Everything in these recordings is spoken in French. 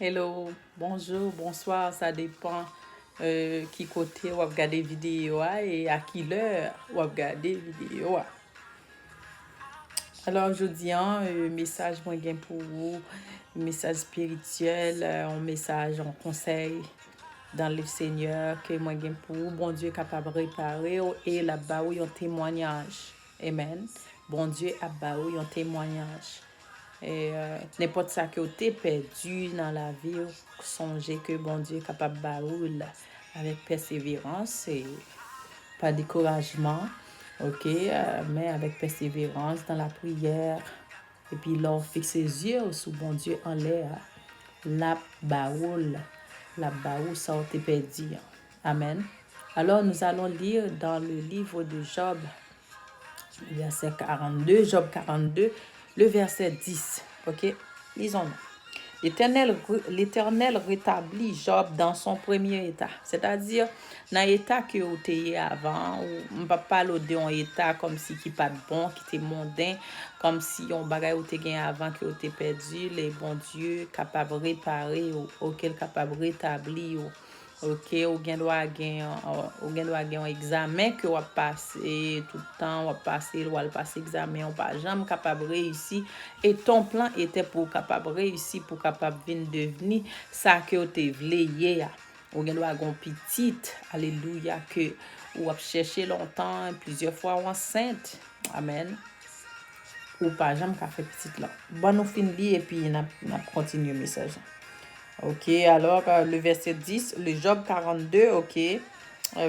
Hello, bonjour, bonsoir, ça dépend qui côté ou regarder vidéo et à qui l'heure ou regarder vidéo. Alors aujourd'hui, un message moi gain pour vous, un message spirituel, un message en conseil dans le Seigneur que moi gain pour vous, bon Dieu est capable de réparer et là-bas où un témoignage. Amen. Bon Dieu a baou un témoignage. Et n'importe ça que tu perdu dans la vie, songez que bon Dieu est capable de baoul avec persévérance et pas découragement, ok, mais avec persévérance dans la prière. Et puis là, on fixe ses yeux sous bon Dieu en l'air, la baoul, ça on t'est perdu. Amen. Alors nous allons lire dans le livre de Job, verset 42, Job 42, le verset 10. Ok, lisons-nous. L'Éternel rétablit Job dans son premier état. C'est-à-dire, dans l'état que vous étiez avant, on ne va pas parler d'un état comme si qui pas de bon, qui était mondain, comme si on bagay ou te gagné avant que vous t'es perdu, les bons dieux capables de réparer ou auquel capable de rétablir. Ok, ou gen do a gen un examen que ou passer tout le temps, ou passer ou passer examen, ou pas jamais capable réussir et ton plan était pour capable réussir pour capable venir devenir ça que ou te vle hier. Ou gen do a gon petite, alléluia, que ou a cherché longtemps, plusieurs fois enceinte. Amen. Ou pas jamais ka fait petite là. Bon nous fin li et puis n'a continue le message. Ok, alors le verset 10, le Job 42, ok,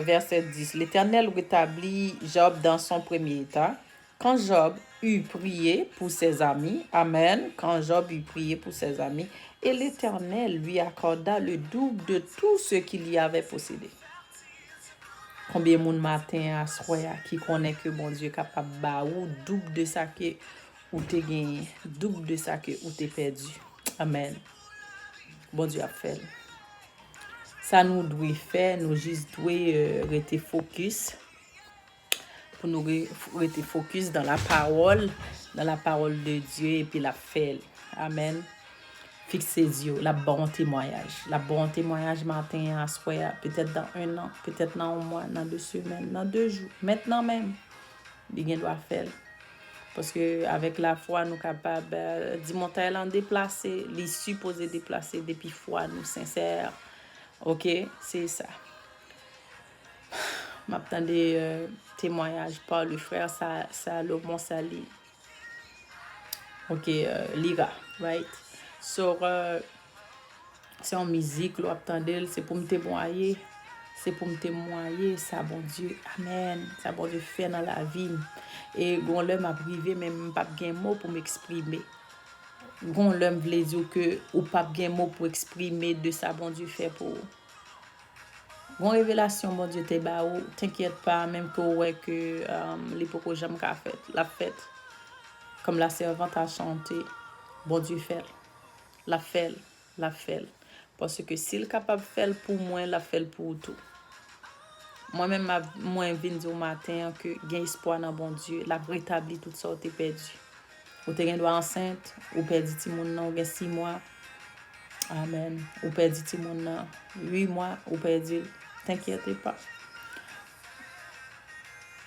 verset 10. L'Éternel rétablit Job dans son premier état. Quand Job eut prié pour ses amis, Amen, quand Job eut prié pour ses amis, et l'Éternel lui accorda le double de tout ce qu'il y avait possédé. Combien de matin à soir qui connaît que bon Dieu est capable de ou double de ça que ou te gagné, double de ça que ou te perdu. Amen. Bon Dieu a fait. Ça nous doit faire, nous juste doit rester focus pour nous rester focus dans la parole de Dieu et puis la faire. Amen. Fixez les yeux, la bon témoignage matin à soir, peut-être dans un an, peut-être dans un mois, dans 2 semaines, dans 2 jours, maintenant même, il doit faire. Parce que avec la foi, nous sommes capables de monter en déplacer, les supposés déplacer depuis foi, nous sincères. Ok, c'est ça. M'attendais témoignage par le frère Salomon Sali. Ok, Lira, right? Sur c'est en musique, là, attendez, c'est pour me témoigner. C'est pour me témoigner, ça, bon Dieu, amen. Ça, bon Dieu, fait dans la vie. Et quand l'homme a privé, même pas de mot pour m'exprimer. Quand l'homme veut dire que, ou pas de mot pour exprimer de ça, bon Dieu, fait pour bon révélation, bon Dieu, t'inquiète pas, même que ouais que l'époque où j'aime qu'a fait, la fête, comme la servante a chanté, bon Dieu fait, la fait. Parce que s'il est capable de faire pour moi, la fait pour tout. Moi-même, moi, viens dire au matin que j'ai espoir dans bon Dieu, la rétablit tout ça, t'es perdu. Ou t'es enceinte, ou perdu ti moun nan, ou gen 6 mois. Amen. Ou perdu ti moun nan, 8 mois, ou perdu. T'inquiète pas.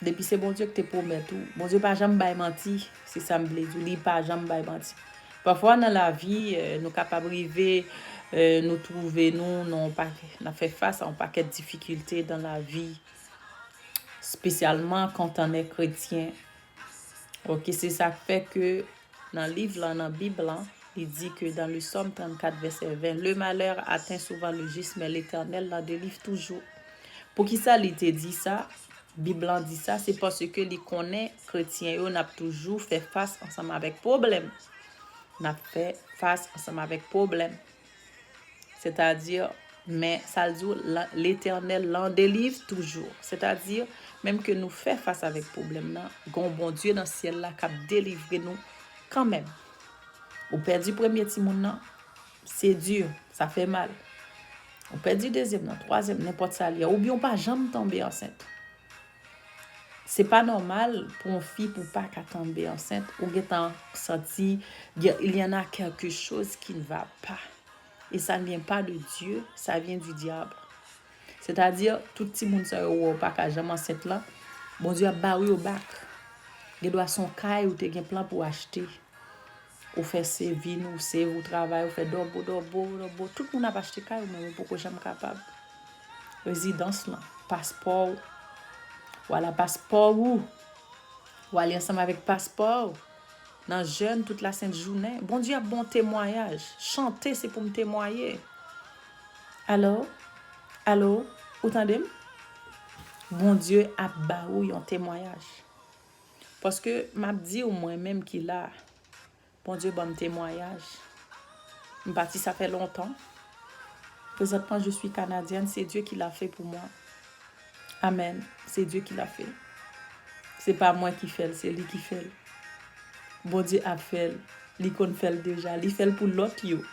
Depuis c'est bon Dieu que te promet tout. Bon Dieu pas jamais bail menti, c'est ça me plaît. Il pas jamais bail menti. Parfois dans la vie, nous capables arriver nous trouver non pas n'a fait face à un paquet de difficultés dans la vie, spécialement quand on est chrétien. OK, c'est ça qui fait que dans le livre là, dans la Bible là, il dit que dans le Psaume 34 verset 20, le malheur atteint souvent le juste mais l'Éternel la délivre toujours. Pour qui ça il te dit ça? Bible dit ça, c'est parce que les connaît chrétiens, on a toujours fait face ensemble avec problème. On a fait face ensemble avec problème. C'est-à-dire, mais ça dit l'Éternel l'en délivre toujours. C'est-à-dire, même que nous fait face avec problème là, gon bon Dieu dans le ciel là qui délivre nous quand même. Ou perdu premier petit monde c'est dur, ça fait mal. Ou perdu deuxième, troisième, n'importe ça lié. Ou bien on pas jamais tomber enceinte. C'est pas normal pour une fille pour pas qu'à tomber enceinte ou qu'elle senti il y en a quelque chose qui ne va pas. Et ça ne vient pas de Dieu, ça vient du diable. C'est-à-dire, tout petit monde sa yo pas ka jamais enceinte là, bon Dieu a barré au bac. Il doit son caille ou te gen plan pour acheter. Ou faire servir nous, c'est vous travail, ou faire dobo. Tout le monde a acheté caille mais pourquoi jamais capable. Résidence là, passeport. Voilà passeport ou aller ensemble avec passeport. Dans jeune toute la sainte journée. Bon Dieu a bon témoignage. Chanter c'est pour me témoigner. Allô? Vous entendez? Bon Dieu a baou un témoignage. Parce que m'a dit au moi-même qu'il a bon Dieu bon témoignage. Je parti ça fait longtemps. Présentement je suis canadienne, c'est Dieu qui l'a fait pour moi. Amen. C'est Dieu qui l'a fait. C'est pas moi qui fait, c'est lui qui fait. Bon Dieu a fait, il qu'on fait déjà, il fait pour l'autre yo.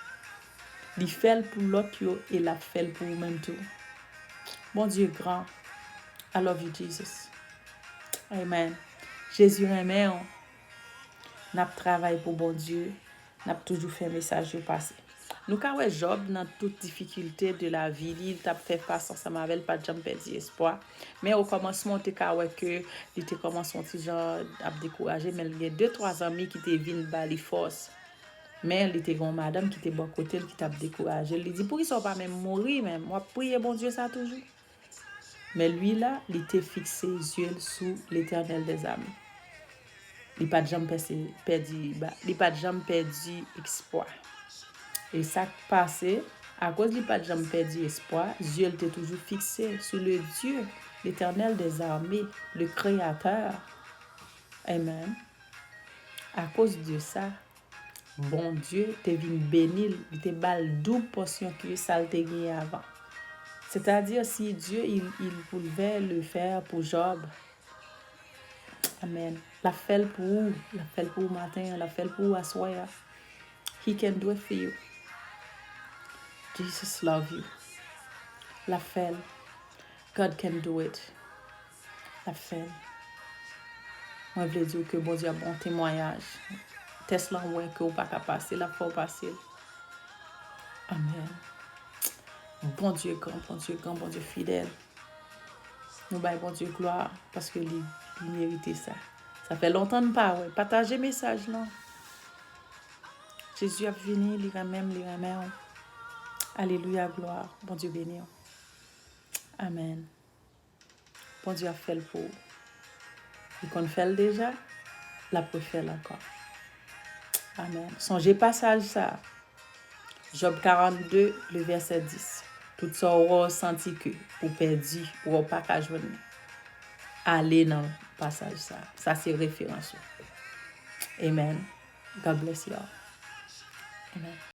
Il fait pour l'autre yo et l'a fait pour vous-même tout. Bon Dieu grand. I love you Jesus. Amen. Jésus remet, n'a travaillé pour bon Dieu, n'a toujours fait message passer. Nous quand Job dans toute difficulté de la vie, il t'a fait face ensemble avec pas jamais perdu espoir. Mais au commencement t'es que il était commencé un petit genre à décourager mais il y a 2-3 amis qui étaient venus ba li force. Mais il était une madame qui était bon côté qui t'a découragé. Il dit pour qu'ils sont pas même mourir même. Moi prier bon Dieu ça toujours. Mais lui là, il était fixé yeux sous l'Éternel des armées. Il pas jamais perdu espoir. Et ça passé à cause il pas jamais perdu espoir, Dieu était toujours fixé sur le Dieu, l'Éternel des armées, le Créateur. Amen. À cause de ça, bon Dieu te venu bénir, il te bal double portion que ça te gagné avant. C'est-à-dire si Dieu il pouvait le faire pour Job. Amen. La fait pour matin, la fait pour assoir. He can do it for you. Jesus love you. La fait. God can do it. La fait. Moi, je veux dire que bon Dieu a bon témoignage. Tesla, ouais, que vous pas qu'à passer, la faut passer. Amen. Bon Dieu grand, bon Dieu fidèle. Nous baillons bon Dieu gloire parce que il mérite ça. Ça fait longtemps de pas, ouais. Partager message, non? Jésus a venu, il ramène. Alléluia, gloire. Bon Dieu béni. Amen. Bon Dieu a fait le pour. Et qu'on fait le déjà, la peut faire encore. Amen. Songez passage ça. Job 42, le verset 10. Tout ça aura senti que ou perdu ou pas qu'à joindre. Allez dans le passage ça. Ça c'est référence. Amen. God bless you all. Amen.